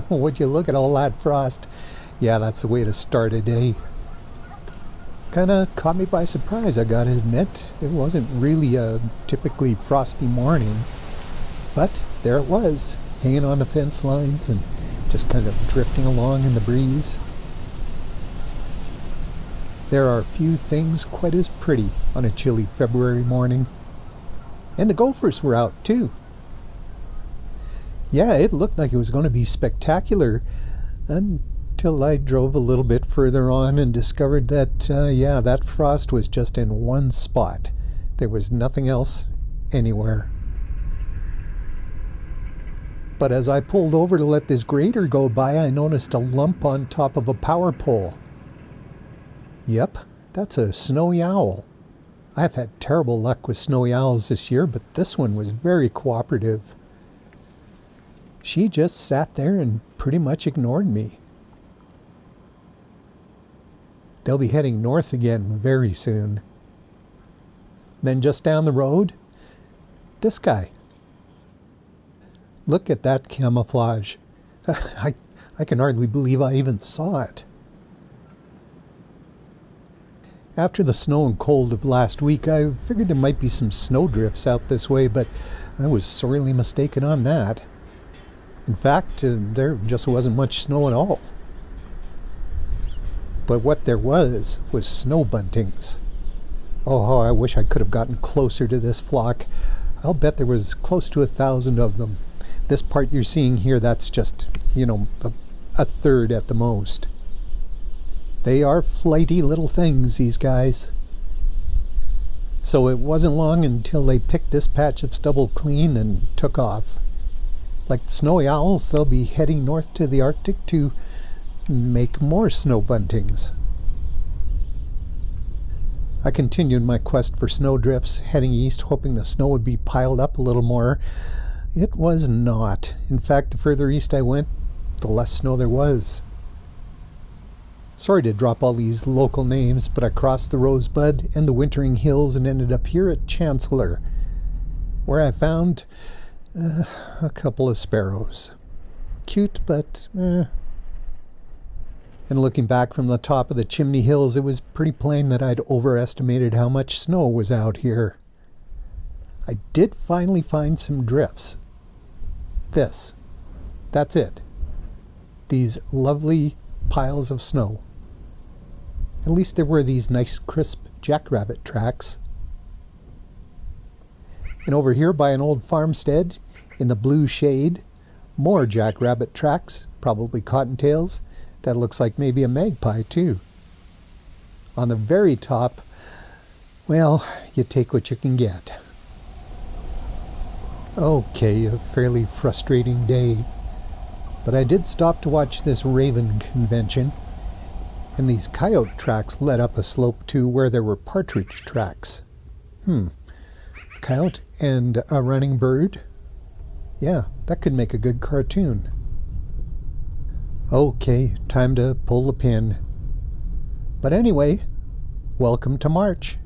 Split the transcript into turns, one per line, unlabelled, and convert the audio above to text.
Would you look at all that frost? Yeah, that's the way to start a day. Kinda caught me by surprise, I gotta admit. It wasn't really a typically frosty morning. But there it was, hanging on the fence lines and just kind of drifting along in the breeze. There are few things quite as pretty on a chilly February morning. And the gophers were out too. Yeah, it looked like it was going to be spectacular until I drove a little bit further on and discovered that, that frost was just in one spot. There was nothing else anywhere. But as I pulled over to let this grader go by, I noticed a lump on top of a power pole. Yep, that's a snowy owl. I've had terrible luck with snowy owls this year, but this one was very cooperative. She just sat there and pretty much ignored me. They'll be heading north again very soon. Then just down the road, this guy. Look at that camouflage. I can hardly believe I even saw it. After the snow and cold of last week, I figured there might be some snowdrifts out this way, but I was sorely mistaken on that. In fact, there just wasn't much snow at all. But what there was snow buntings. Oh, how I wish I could have gotten closer to this flock. I'll bet there was close to 1,000 of them. This part you're seeing here, that's just, a third at the most. They are flighty little things, these guys. So it wasn't long until they picked this patch of stubble clean and took off. Like the snowy owls, they'll be heading north to the Arctic to make more snow buntings. I continued my quest for snowdrifts, heading east, hoping the snow would be piled up a little more. It was not. In fact, the further east I went, the less snow there was. Sorry to drop all these local names, but I crossed the Rosebud and the Wintering Hills and ended up here at Chancellor, where I found a couple of sparrows. Cute, but And looking back from the top of the Chimney Hills, it was pretty plain that I'd overestimated how much snow was out here. I did finally find some drifts. That's it. These lovely piles of snow. At least there were these nice crisp jackrabbit tracks. And over here by an old farmstead, in the blue shade, more jackrabbit tracks, probably cottontails. That looks like maybe a magpie too. On the very top, well, you take what you can get. Okay, a fairly frustrating day. But I did stop to watch this raven convention. And these coyote tracks led up a slope to where there were partridge tracks. Coyote and a running bird. Yeah, that could make a good cartoon. Okay, time to pull the pin. But anyway, welcome to March.